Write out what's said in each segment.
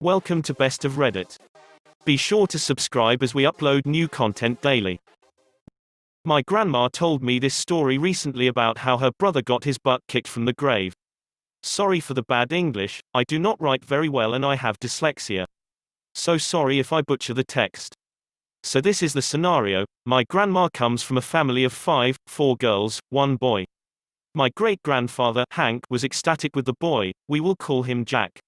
Welcome to Best of Reddit. Be sure to subscribe as we upload new content daily. My grandma told me this story recently about how her brother got his butt kicked from the grave. Sorry for the bad English, I do not write very well and I have dyslexia. So sorry if I butcher the text. So this is the scenario. My grandma comes from a family of 4 girls, 1 boy. My great-grandfather, Hank, was ecstatic with the boy. We will call him Jack.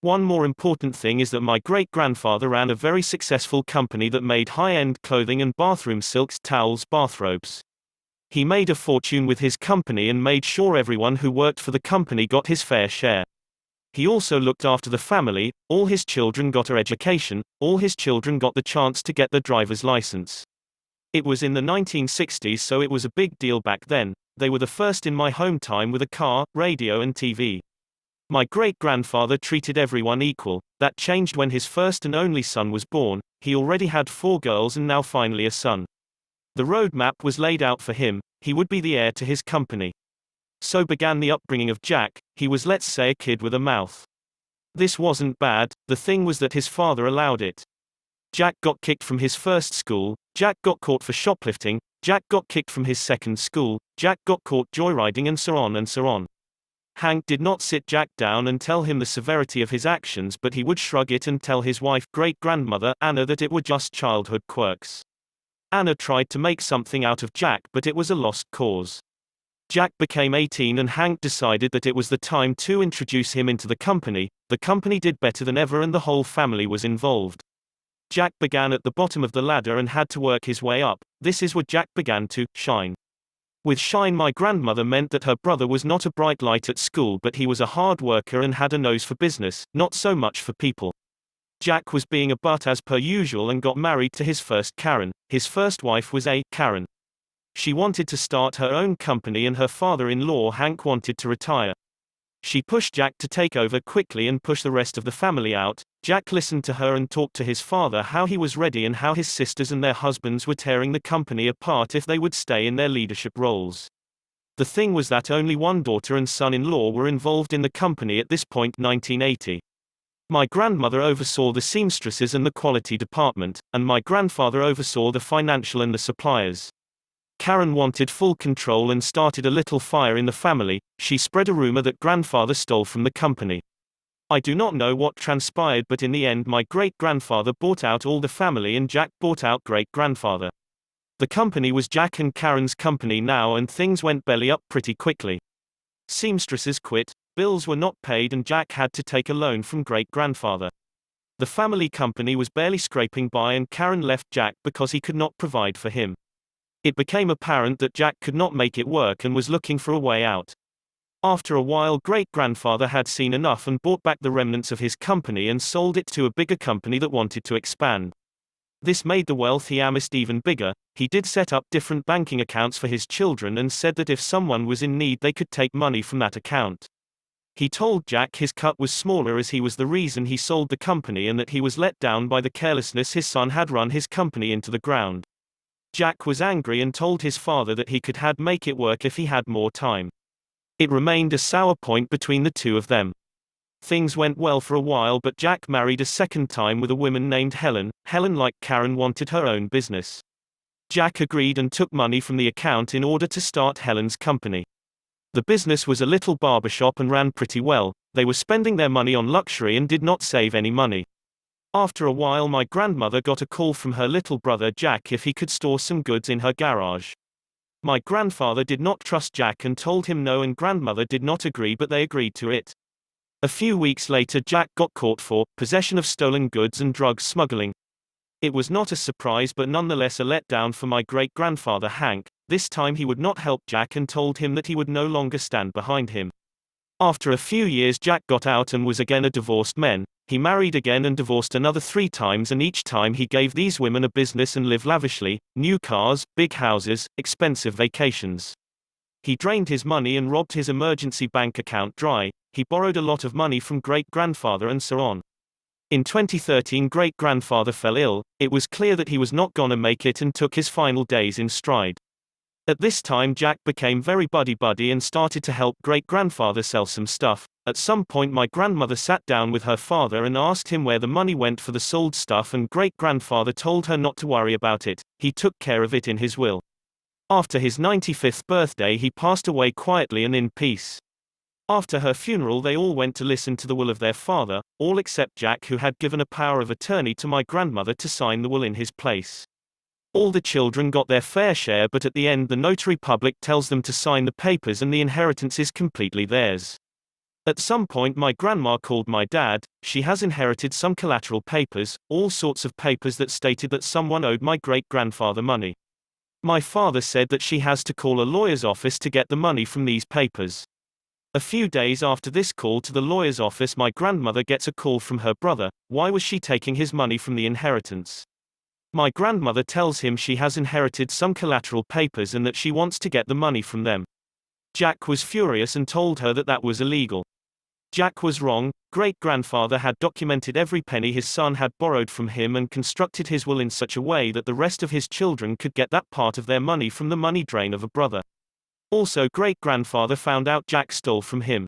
One more important thing is that my great-grandfather ran a very successful company that made high-end clothing and bathroom silks, towels, bathrobes. He made a fortune with his company and made sure everyone who worked for the company got his fair share. He also looked after the family. All his children got an education, all his children got the chance to get their driver's license. It was in the 1960s, so it was a big deal back then. They were the first in my hometown with a car, radio and TV. My great-grandfather treated everyone equal. That changed when his first and only son was born. He already had 4 girls and now finally a son. The roadmap was laid out for him. He would be the heir to his company. So began the upbringing of Jack. He was, let's say, a kid with a mouth. This wasn't bad, the thing was that his father allowed it. Jack got kicked from his first school, Jack got caught for shoplifting, Jack got kicked from his second school, Jack got caught joyriding, and so on and so on. Hank did not sit Jack down and tell him the severity of his actions, but he would shrug it and tell his wife, great-grandmother, Anna, that it were just childhood quirks. Anna tried to make something out of Jack, but it was a lost cause. Jack became 18 and Hank decided that it was the time to introduce him into the company. The company did better than ever and the whole family was involved. Jack began at the bottom of the ladder and had to work his way up. This is where Jack began to shine. With shine, my grandmother meant that her brother was not a bright light at school, but he was a hard worker and had a nose for business, not so much for people. Jack was being a butt as per usual and got married to his first Karen. His first wife was a Karen. She wanted to start her own company and her father-in-law Hank wanted to retire. She pushed Jack to take over quickly and push the rest of the family out. Jack listened to her and talked to his father how he was ready and how his sisters and their husbands were tearing the company apart if they would stay in their leadership roles. The thing was that only one daughter and son-in-law were involved in the company at this point, 1980. My grandmother oversaw the seamstresses and the quality department, and my grandfather oversaw the financial and the suppliers. Karen wanted full control and started a little fire in the family. She spread a rumor that grandfather stole from the company. I do not know what transpired, but in the end my great-grandfather bought out all the family and Jack bought out great-grandfather. The company was Jack and Karen's company now and things went belly up pretty quickly. Seamstresses quit, bills were not paid and Jack had to take a loan from great-grandfather. The family company was barely scraping by and Karen left Jack because he could not provide for him. It became apparent that Jack could not make it work and was looking for a way out. After a while, great-grandfather had seen enough and bought back the remnants of his company and sold it to a bigger company that wanted to expand. This made the wealth he amassed even bigger. He did set up different banking accounts for his children and said that if someone was in need they could take money from that account. He told Jack his cut was smaller as he was the reason he sold the company and that he was let down by the carelessness his son had run his company into the ground. Jack was angry and told his father that he could make it work if he had more time. It remained a sour point between the two of them. Things went well for a while, but Jack married a second time with a woman named Helen. Helen, like Karen, wanted her own business. Jack agreed and took money from the account in order to start Helen's company. The business was a little barbershop and ran pretty well. They were spending their money on luxury and did not save any money. After a while my grandmother got a call from her little brother Jack if he could store some goods in her garage. My grandfather did not trust Jack and told him no, and grandmother did not agree, but they agreed to it. A few weeks later Jack got caught for possession of stolen goods and drug smuggling. It was not a surprise but nonetheless a letdown for my great-grandfather Hank. This time he would not help Jack and told him that he would no longer stand behind him. After a few years Jack got out and was again a divorced man. He married again and divorced another 3 times, and each time he gave these women a business and lived lavishly, new cars, big houses, expensive vacations. He drained his money and robbed his emergency bank account dry. He borrowed a lot of money from great-grandfather and so on. In 2013 great-grandfather fell ill. It was clear that he was not gonna make it and took his final days in stride. At this time Jack became very buddy-buddy and started to help great-grandfather sell some stuff. At some point my grandmother sat down with her father and asked him where the money went for the sold stuff, and great-grandfather told her not to worry about it, he took care of it in his will. After his 95th birthday he passed away quietly and in peace. After her funeral they all went to listen to the will of their father, all except Jack, who had given a power of attorney to my grandmother to sign the will in his place. All the children got their fair share, but at the end the notary public tells them to sign the papers and the inheritance is completely theirs. At some point my grandma called my dad. She has inherited some collateral papers, all sorts of papers that stated that someone owed my great-grandfather money. My father said that she has to call a lawyer's office to get the money from these papers. A few days after this call to the lawyer's office, my grandmother gets a call from her brother. Why was she taking his money from the inheritance? My grandmother tells him she has inherited some collateral papers and that she wants to get the money from them. Jack was furious and told her that that was illegal. Jack was wrong. Great-grandfather had documented every penny his son had borrowed from him and constructed his will in such a way that the rest of his children could get that part of their money from the money drain of a brother. Also, great-grandfather found out Jack stole from him.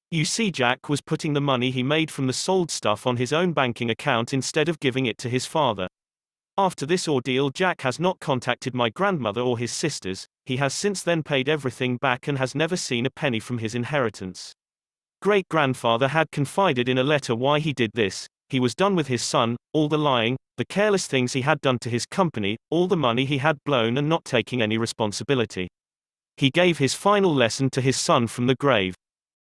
You see, Jack was putting the money he made from the sold stuff on his own banking account instead of giving it to his father. After this ordeal, Jack has not contacted my grandmother or his sisters. He has since then paid everything back and has never seen a penny from his inheritance. Great-grandfather had confided in a letter why he did this. He was done with his son, all the lying, the careless things he had done to his company, all the money he had blown and not taking any responsibility. He gave his final lesson to his son from the grave.